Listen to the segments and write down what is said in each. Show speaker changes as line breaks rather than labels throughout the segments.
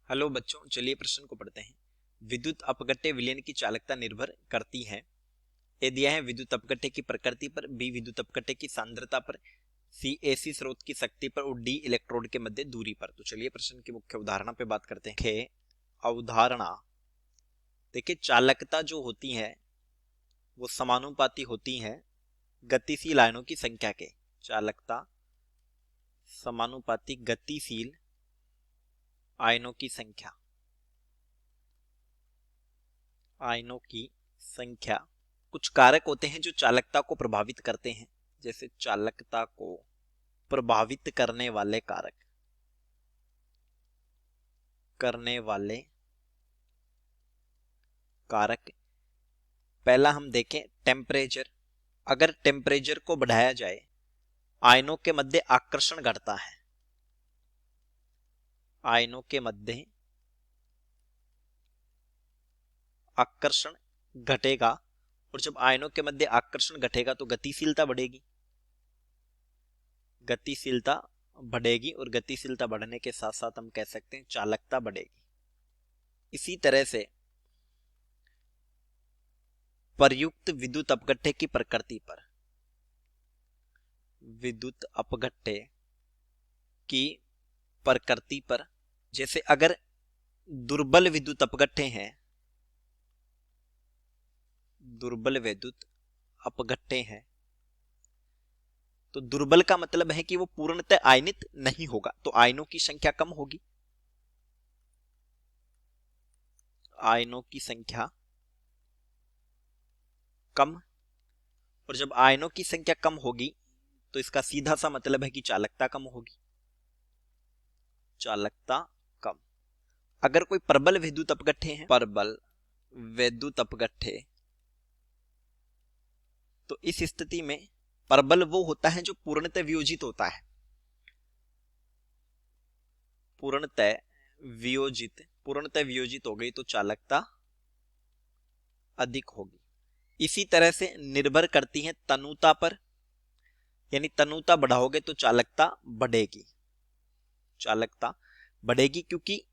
Hello बच्चों, चलिए प्रश्न को पढ़ते हैं। विद्युत अपघट्य विलयन की चालकता निर्भर करती है। ये दिया है विद्युत अपघट्य की प्रकृति पर, बी विद्युत अपघट्य की सांद्रता पर, सी एसी स्रोत की शक्ति पर और डी इलेक्ट्रोड के मध्य दूरी पर। तो चलिए प्रश्न की मुख्य उदाहरणा पे बात करते हैं। अवधारणा देखिए, चालकता जो होती है वो समानुपाती होती है गतिशील आयनों की संख्या के। चालकता समानुपाती गतिशील आयनों की संख्या, आयनों की संख्या। कुछ कारक होते हैं जो चालकता को प्रभावित करते हैं, जैसे चालकता को प्रभावित करने वाले कारक, पहला हम देखें टेम्परेचर। अगर टेम्परेचर को बढ़ाया जाए, आयनों के मध्य आकर्षण घटता है। आयनों के मध्य आकर्षण घटेगा, और जब आयनों के मध्य आकर्षण घटेगा तो गतिशीलता बढ़ेगी। गतिशीलता बढ़ेगी और गतिशीलता बढ़ने के साथ साथ हम कह सकते हैं चालकता बढ़ेगी। इसी तरह से प्रयुक्त विद्युत अपघट्य की प्रकृति पर, विद्युत अपघट्य की प्रकृति पर, जैसे अगर दुर्बल विद्युत अपघट्य है, दुर्बल विद्युत अपघट्य है, तो दुर्बल का मतलब है कि वो पूर्णतः आयनित नहीं होगा, तो आयनों की संख्या कम होगी। आयनों की संख्या कम, और जब आयनों की संख्या कम होगी तो इसका सीधा सा मतलब है कि चालकता कम होगी। चालकता कम। अगर कोई प्रबल विद्युत अपघट्य है, प्रबल विद्युत अपघट्य, तो इस स्थिति में प्रबल वो होता है जो पूर्णतः वियोजित होता है। पूर्णतः वियोजित हो गई तो चालकता अधिक होगी। इसी तरह से निर्भर करती है तनुता पर, यानी तनुता बढ़ाओगे तो चालकता बढ़ेगी। चालकता बढ़ेगी क्योंकि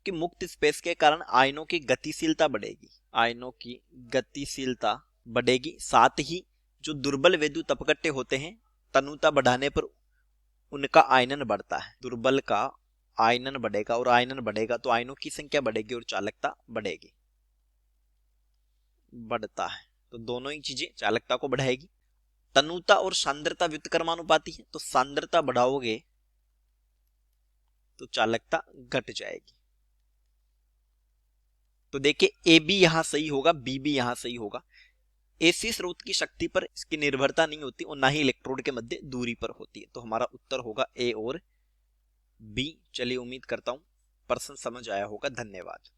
मुक्त स्पेस के कारण आयनों की गतिशीलता बढ़ेगी। आयनों की गतिशीलता बढ़ेगी। साथ ही जो दुर्बल विद्युत अपघट्य होते हैं, तनुता बढ़ाने पर उनका आयनन बढ़ता है। दुर्बल का आयनन बढ़ेगा, और आयनन बढ़ेगा तो आयनों की संख्या बढ़ेगी और चालकता बढ़ेगी, बढ़ता है। तो दोनों ही चीजें चालकता को बढ़ाएगी। तनुता और सांद्रता व्युत्क्रमानुपाती है, तो सांद्रता बढ़ाओगे तो चालकता घट जाएगी। तो देखिए ए बी यहां सही होगा, बी भी यहां सही होगा। एसी स्रोत की शक्ति पर इसकी निर्भरता नहीं होती और ना ही इलेक्ट्रोड के मध्य दूरी पर होती है, तो हमारा उत्तर होगा ए और बी। चलिए उम्मीद करता हूं प्रश्न समझ आया होगा। धन्यवाद।